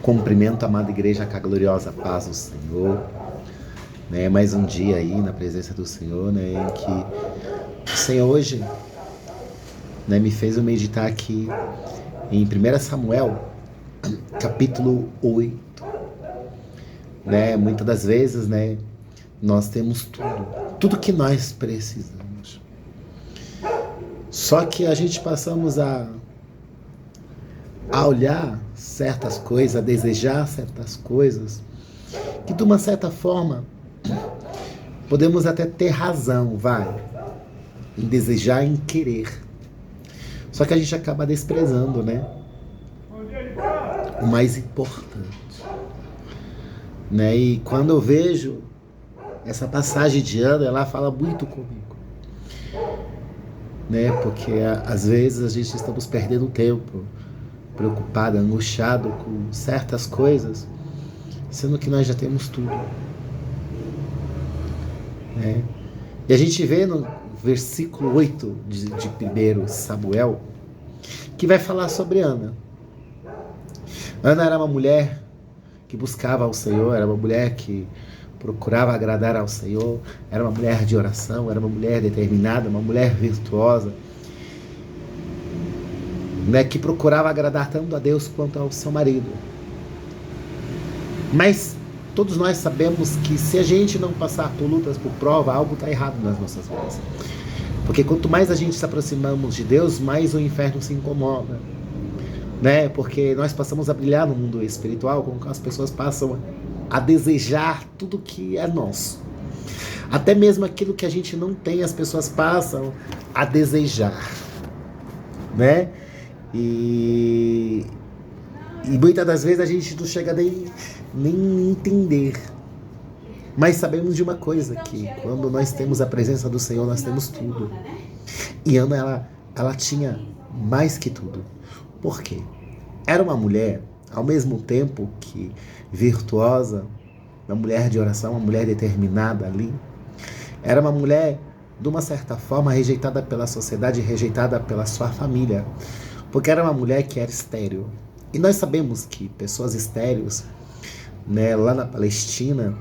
Cumprimento a amada igreja com a gloriosa paz do Senhor, né? Mais um dia aí na presença do Senhor, né? Em que o Senhor hoje, né, me fez eu meditar aqui em 1 Samuel, capítulo 8, né? Muitas das vezes, né, nós temos tudo que nós precisamos. Só que a gente passamos a olhar certas coisas, a desejar certas coisas, que de uma certa forma podemos até ter razão, em desejar, em querer. Só que a gente acaba desprezando, né? O mais importante, né? E quando eu vejo essa passagem de Ana, ela fala muito comigo, né? Porque às vezes a gente estamos perdendo tempo, preocupado, angustiado com certas coisas, sendo que nós já temos tudo, né? E a gente vê no versículo 8 de 1 Samuel, que vai falar sobre Ana. Ana era uma mulher que buscava ao Senhor, era uma mulher que procurava agradar ao Senhor, era uma mulher de oração, era uma mulher determinada, uma mulher virtuosa, né, que procurava agradar tanto a Deus quanto ao seu marido. Mas todos nós sabemos que se a gente não passar por lutas, por prova, algo está errado nas nossas vidas. Porque quanto mais a gente se aproximamos de Deus, mais o inferno se incomoda, né? Porque nós passamos a brilhar no mundo espiritual, como as pessoas passam a desejar tudo que é nosso. Até mesmo aquilo que a gente não tem, as pessoas passam a desejar, né? E muitas das vezes a gente não chega nem entender. Mas sabemos de uma coisa, que quando nós temos a presença do Senhor, nós temos tudo. E Ana, ela tinha mais que tudo. Por quê? Era uma mulher, ao mesmo tempo que virtuosa, uma mulher de oração, uma mulher determinada ali. Era uma mulher, de uma certa forma, rejeitada pela sociedade, rejeitada pela sua família. Porque era uma mulher que era estéril. E nós sabemos que pessoas estéreis, né, lá na Palestina,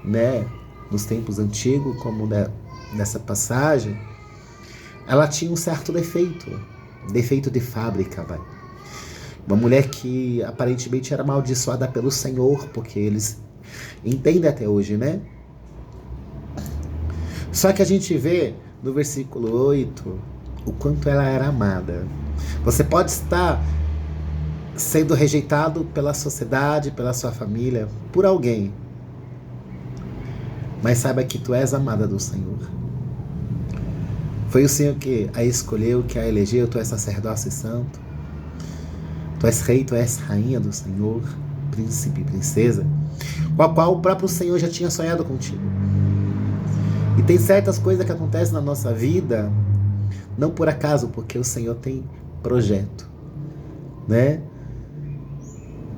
né, nos tempos antigos, como nessa passagem, ela tinha um certo defeito de fábrica, Uma mulher que aparentemente era amaldiçoada pelo Senhor, porque eles entendem até hoje, né? Só que a gente vê no versículo 8 o quanto ela era amada. Você pode estar sendo rejeitado pela sociedade, pela sua família, por alguém, mas saiba que tu és amada do Senhor. Foi o Senhor que a escolheu, que a elegeu. Tu és sacerdócio e santo, tu és rei, tu és rainha do Senhor, príncipe e princesa, com a qual o próprio Senhor já tinha sonhado contigo. E tem certas coisas que acontecem na nossa vida não por acaso, porque o Senhor tem projeto, né?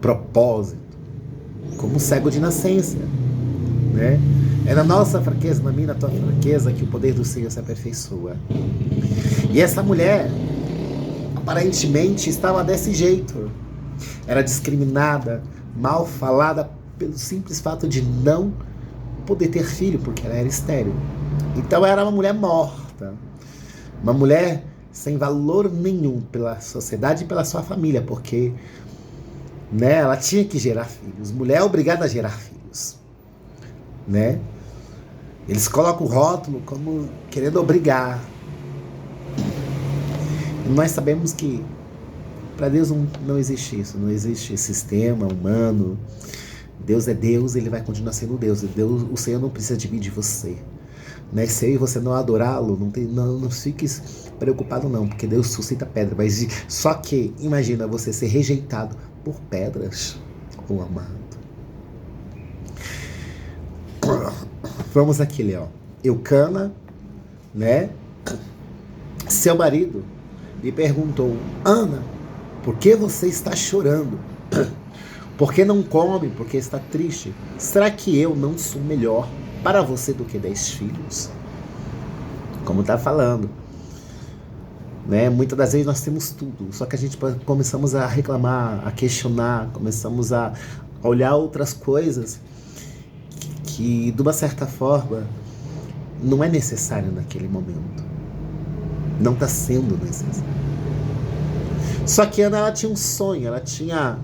Propósito, como cego de nascença, né? É na nossa fraqueza, na minha, na tua fraqueza, que o poder do Senhor se aperfeiçoa. E essa mulher, aparentemente, estava desse jeito. Era discriminada, mal falada, pelo simples fato de não poder ter filho, porque ela era estéril. Então era uma mulher morta. Uma mulher sem valor nenhum pela sociedade e pela sua família, porque, né, ela tinha que gerar filhos. Mulher é obrigada a gerar filhos, né? Eles colocam o rótulo como querendo obrigar. E nós sabemos que para Deus não existe isso, não existe esse sistema humano. Deus é Deus, Ele vai continuar sendo Deus. O Senhor não precisa de mim, de você, né? Se eu e você não adorá-lo, não fique preocupado não, porque Deus suscita pedra. Mas só que imagina você ser rejeitado por pedras, oh amado. Vamos aqui, ó. Eucana, né? Seu marido lhe perguntou: Ana, por que você está chorando? Por que não come? Por que está triste? Será que eu não sou melhor para você do que 10 filhos? Como está falando. né? Muitas das vezes nós temos tudo, só que a gente começamos a reclamar, a questionar, começamos a olhar outras coisas que de uma certa forma não é necessário naquele momento. Não está sendo necessário. Só que Ana, ela tinha um sonho, ela tinha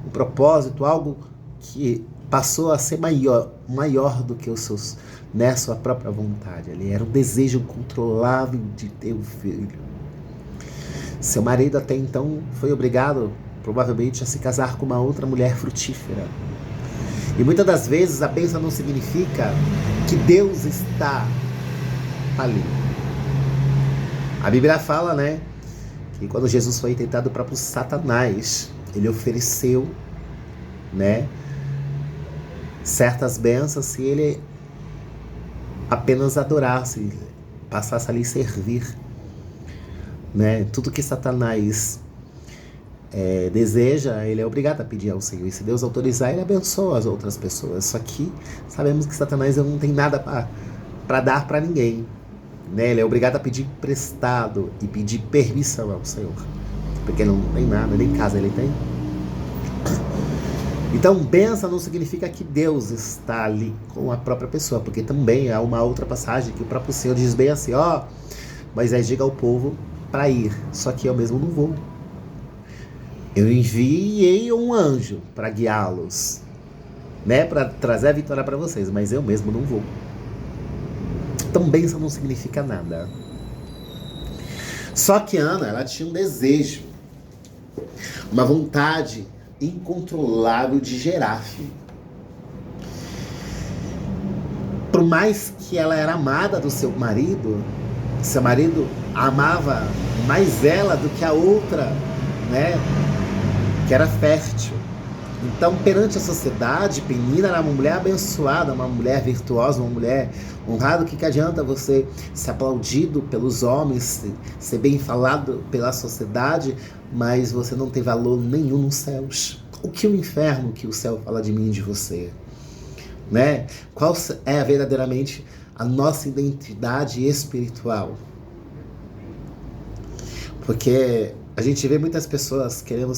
um propósito, algo que passou a ser maior do que os seus, né, sua própria vontade. Ali era um desejo incontrolável de ter um filho. Seu marido até então foi obrigado, provavelmente, a se casar com uma outra mulher frutífera. E muitas das vezes a bênção não significa que Deus está ali. A Bíblia fala, né, que quando Jesus foi tentado, o próprio Satanás, ele ofereceu, né, certas bênçãos se ele apenas adorasse, passasse ali a servir, né? Tudo que Satanás deseja, ele é obrigado a pedir ao Senhor. E se Deus autorizar, ele abençoa as outras pessoas. Só que sabemos que Satanás não tem nada para dar para ninguém, né? Ele é obrigado a pedir emprestado e pedir permissão ao Senhor, porque ele não tem nada, nem casa ele tem. Então, bênção não significa que Deus está ali com a própria pessoa, porque também há uma outra passagem que o próprio Senhor diz bem assim, ó, Moisés, diga ao povo para ir, só que eu mesmo não vou. Eu enviei um anjo para guiá-los, né, para trazer a vitória para vocês, mas eu mesmo não vou. Então, bênção não significa nada. Só que Ana, ela tinha um desejo, uma vontade incontrolável de gerar filho. Por mais que ela era amada do seu marido amava mais ela do que a outra, né, que era fértil. Então, perante a sociedade, Penina era uma mulher abençoada, uma mulher virtuosa, uma mulher honrada. O que adianta você ser aplaudido pelos homens, ser bem falado pela sociedade, mas você não tem valor nenhum nos céus? O que o inferno, que o céu fala de mim e de você? Né? Qual é verdadeiramente a nossa identidade espiritual? Porque a gente vê muitas pessoas querendo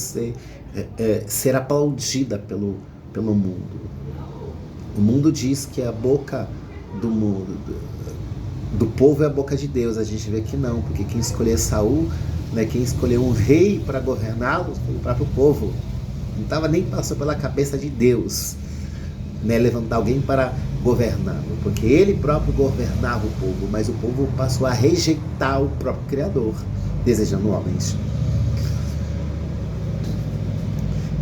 ser aplaudida pelo mundo. O mundo diz que a boca do mundo, do povo é a boca de Deus. A gente vê que não, porque quem escolheu Saul, né, quem escolheu um rei para governá-lo foi o próprio povo. Não nem passou pela cabeça de Deus, né, levantar alguém para governá-lo, porque ele próprio governava o povo, mas o povo passou a rejeitar o próprio Criador, desejando homens.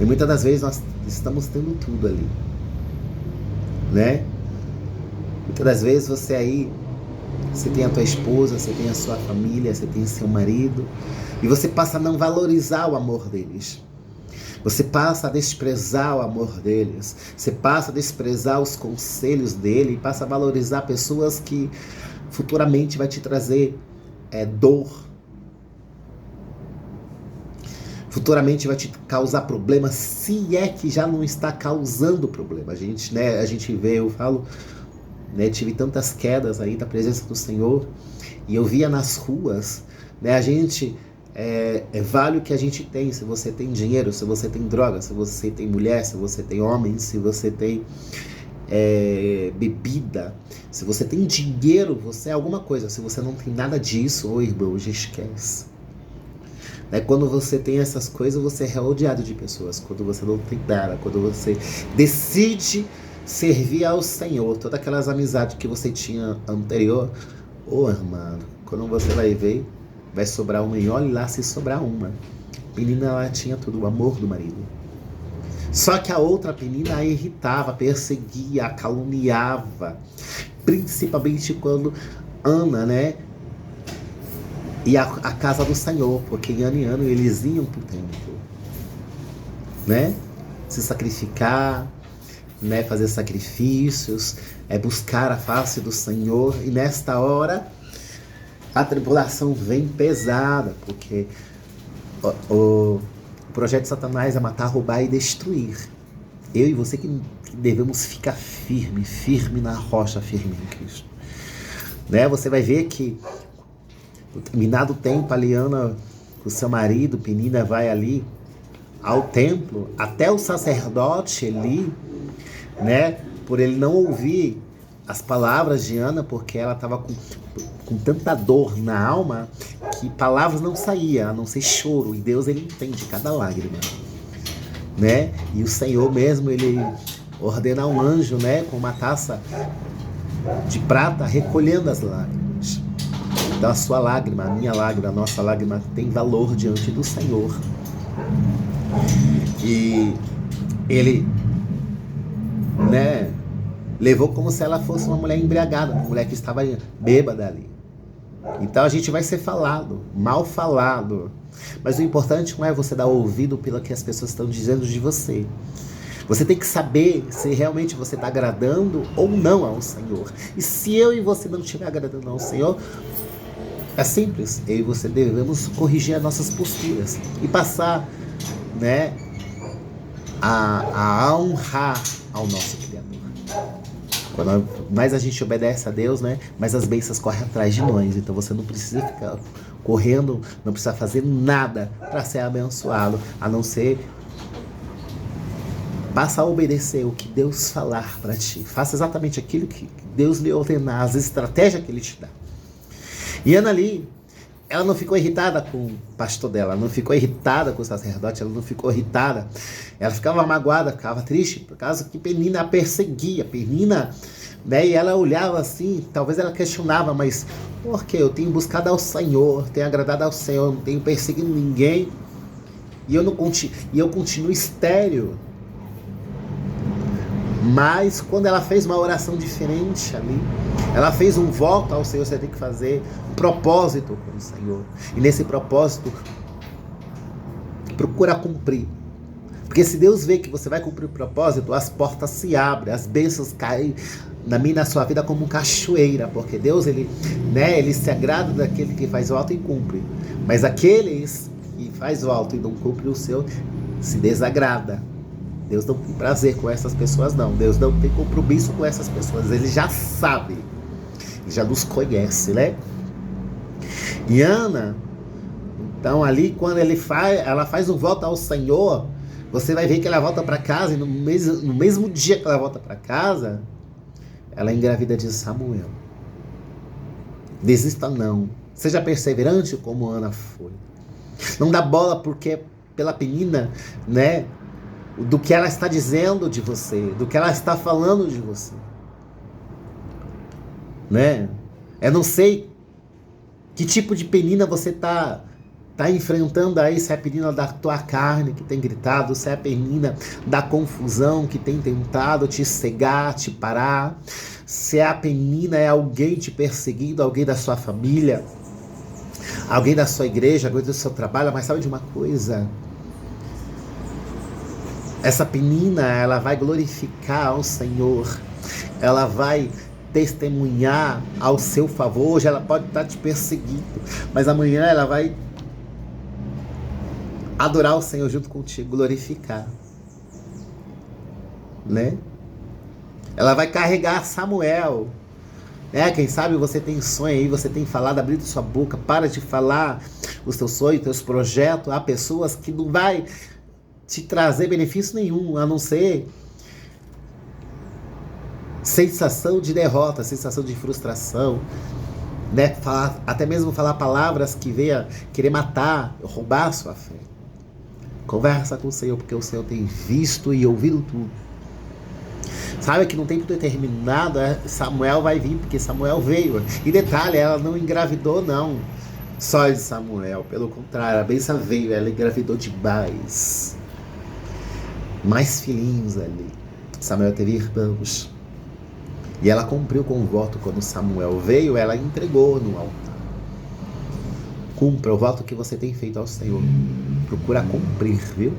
E muitas das vezes nós estamos tendo tudo ali, né? Muitas das vezes você tem a tua esposa, você tem a sua família, você tem seu marido, e você passa a não valorizar o amor deles. Você passa a desprezar o amor deles. Você passa a desprezar os conselhos dele, e passa a valorizar pessoas que futuramente vai te trazer dor. Futuramente vai te causar problema, se é que já não está causando problema. A gente vê, eu falo, né, tive tantas quedas aí da presença do Senhor, e eu via nas ruas, né, a gente vale o que a gente tem. Se você tem dinheiro, se você tem droga, se você tem mulher, se você tem homem, se você tem bebida, se você tem dinheiro, você é alguma coisa. Se você não tem nada disso, ô irmão, já esquece. Quando você tem essas coisas, você é rodeado de pessoas. Quando você não tem nada, quando você decide servir ao Senhor, todas aquelas amizades que você tinha anterior, ô irmão, quando você vai ver, vai sobrar uma, e olhe lá se sobrar uma. A menina, ela tinha tudo, o amor do marido. Só que a outra menina a irritava, a perseguia, a caluniava. Principalmente quando Ana, né, ia à casa do Senhor, porque em ano eles iam para o templo, né, se sacrificar, né, fazer sacrifícios, buscar a face do Senhor. E nesta hora a tribulação vem pesada, porque o projeto de Satanás é matar, roubar e destruir. Eu e você que devemos ficar firme na rocha, firme em Cristo. Né? Você vai ver que Terminado o tempo, a Liana, o seu marido, Penina, vai ali ao templo, até o sacerdote ali, né, por ele não ouvir as palavras de Ana, porque ela estava com tanta dor na alma, que palavras não saíam, a não ser choro, e Deus, ele entende cada lágrima, né, e o Senhor mesmo, ele ordena um anjo, né, com uma taça de prata, recolhendo as lágrimas. Então a sua lágrima, a minha lágrima, a nossa lágrima tem valor diante do Senhor. E ele, né, levou como se ela fosse uma mulher embriagada, uma mulher que estava bêbada ali. Então a gente vai ser falado, mal falado. Mas o importante não é você dar ouvido pelo que as pessoas estão dizendo de você. Você tem que saber se realmente você está agradando ou não ao Senhor. E se eu e você não estiver agradando ao Senhor, é simples. Eu e você devemos corrigir as nossas posturas e passar, né, a honrar ao nosso Criador. Quando mais a gente obedece a Deus, né, mais as bênçãos correm atrás de nós. Então você não precisa ficar correndo, não precisa fazer nada para ser abençoado, a não ser passa a obedecer o que Deus falar para ti. Faça exatamente aquilo que Deus lhe ordenar, as estratégias que Ele te dá. E Ana ali, ela não ficou irritada com o pastor dela, não ficou irritada com o sacerdote, ela não ficou irritada. Ela ficava magoada, ficava triste, por causa que Penina a perseguia. Penina, né, e ela olhava assim, talvez ela questionava, mas por que eu tenho buscado ao Senhor, tenho agradado ao Senhor, não tenho perseguido ninguém, e eu continuo estéril. Mas quando ela fez uma oração diferente ali, ela fez um voto ao Senhor, você tem que fazer um propósito com o Senhor. E nesse propósito, procura cumprir. Porque se Deus vê que você vai cumprir o propósito, as portas se abrem, as bênçãos caem na minha e na sua vida como cachoeira. Porque Deus, ele, né, ele se agrada daquele que faz voto e cumpre. Mas aqueles que faz voto e não cumpre o seu, se desagrada. Deus não tem prazer com essas pessoas, não. Deus não tem compromisso com essas pessoas. Ele já sabe. Ele já nos conhece, né? E Ana, então ali quando ela faz um voto ao Senhor, você vai ver que ela volta para casa e no mesmo dia que ela volta para casa, ela é engravida de Samuel. Desista não. Seja perseverante como Ana foi. Não dá bola porque pela Penina, né? Do que ela está dizendo de você, do que ela está falando de você, né? Eu não sei que tipo de Penina você tá enfrentando aí, se é a Penina da tua carne que tem gritado, se é a Penina da confusão que tem tentado te cegar, te parar, se é a Penina é alguém te perseguindo, alguém da sua família, alguém da sua igreja, alguém do seu trabalho, mas sabe de uma coisa? Essa Penina, ela vai glorificar ao Senhor, ela vai testemunhar ao seu favor. Hoje ela pode estar te perseguindo, mas amanhã ela vai adorar o Senhor junto contigo, glorificar, né? Ela vai carregar Samuel, né? Quem sabe você tem sonho aí, você tem falado, abrido sua boca, para de falar os teus sonhos, os teus projetos, há pessoas que não vai te trazer benefício nenhum, a não ser sensação de derrota, sensação de frustração, né? Até mesmo falar palavras que venham querer matar, roubar a sua fé. Conversa com o Senhor, porque o Senhor tem visto e ouvido tudo. Sabe que no tempo determinado Samuel vai vir, porque Samuel veio. E detalhe, ela não engravidou não só de Samuel, pelo contrário, a bênção veio, ela engravidou de mais filhinhos ali. Samuel teve irmãos. E ela cumpriu com o voto. Quando Samuel veio, ela entregou no altar. Cumpra o voto que você tem feito ao Senhor. Procura cumprir, viu?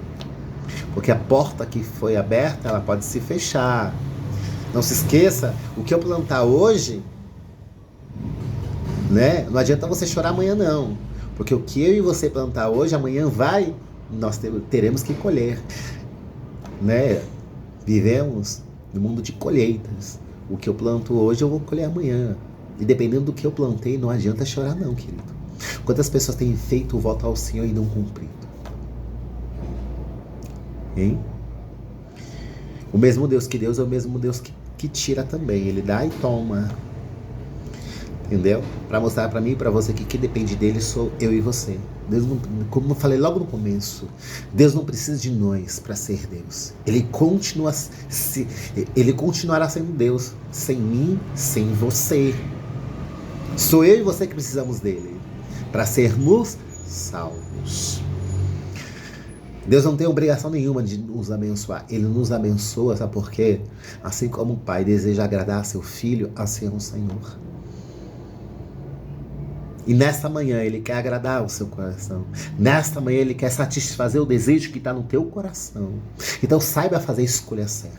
Porque a porta que foi aberta, ela pode se fechar. Não se esqueça, o que eu plantar hoje, né? Não adianta você chorar amanhã não. Porque o que eu e você plantar hoje, amanhã nós teremos que colher. Né? Vivemos no mundo de colheitas. O que eu planto hoje eu vou colher amanhã. E dependendo do que eu plantei, não adianta chorar não, querido. Quantas pessoas têm feito o voto ao Senhor e não cumprido? Hein? O mesmo Deus que Deus é o mesmo Deus que tira também. Ele dá e toma. Entendeu? Para mostrar para mim e para você que quem depende dele sou eu e você. Deus não, como eu falei logo no começo, Deus não precisa de nós para ser Deus. Ele continuará sendo Deus sem mim, sem você. Sou eu e você que precisamos dele para sermos salvos. Deus não tem obrigação nenhuma de nos abençoar. Ele nos abençoa, sabe por quê? Assim como o Pai deseja agradar seu Filho, assim é o Senhor. E nesta manhã Ele quer agradar o seu coração. Nesta manhã Ele quer satisfazer o desejo que está no teu coração. Então saiba fazer a escolha certa.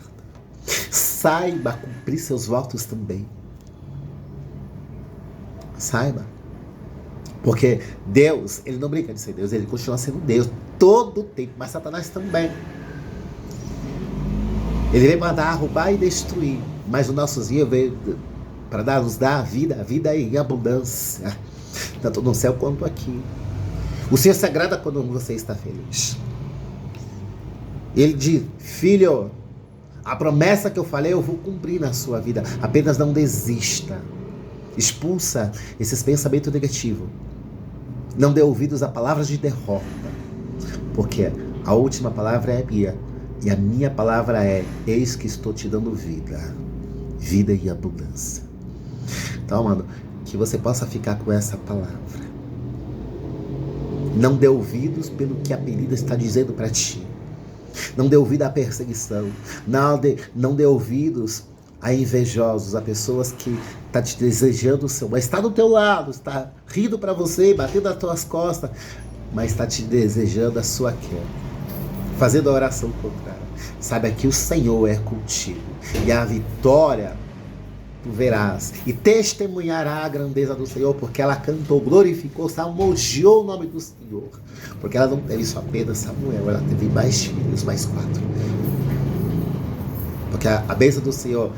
Saiba cumprir seus votos também. Saiba. Porque Deus, Ele não brinca de ser Deus, Ele continua sendo Deus todo o tempo, mas Satanás também. Ele veio para roubar e destruir, mas o nosso Senhor veio para nos dar a vida em abundância, tanto no céu quanto aqui. O Senhor se agrada quando você está feliz. Ele diz: filho, a promessa que eu falei eu vou cumprir na sua vida, apenas não desista. Expulsa esses pensamentos negativos. Não dê ouvidos a palavras de derrota, porque a última palavra é minha, e a minha palavra é: eis que estou te dando vida e abundância. Então, mano, que você possa ficar com essa palavra. Não dê ouvidos pelo que a ferida está dizendo para ti. Não dê ouvido à perseguição. Não dê ouvidos a invejosos, a pessoas que estão te desejando o seu mal. Está do teu lado, está rindo para você, batendo nas tuas costas, mas está te desejando a sua queda, fazendo a oração contrária. Saiba que o Senhor é contigo, e a vitória tu verás, e testemunhará a grandeza do Senhor, porque ela cantou, glorificou, salmodiou o nome do Senhor, porque ela não teve só apenas Samuel, ela teve mais filhos, mais 4. Porque a bênção do Senhor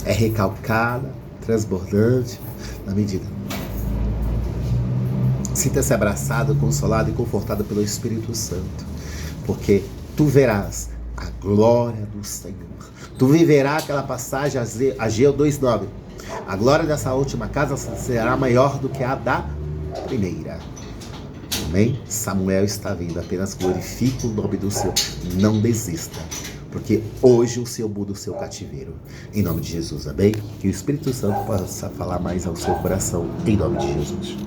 é recalcada, transbordante, na medida. Sinta-se abraçado, consolado e confortado pelo Espírito Santo, porque tu verás a glória do Senhor. Tu viverás aquela passagem, Ageu 2:9. A glória dessa última casa será maior do que a da primeira. Amém? Samuel está vindo, apenas glorifique o nome do Senhor. Não desista, porque hoje o Senhor muda o seu cativeiro. Em nome de Jesus, amém? Que o Espírito Santo possa falar mais ao seu coração, em nome de Jesus.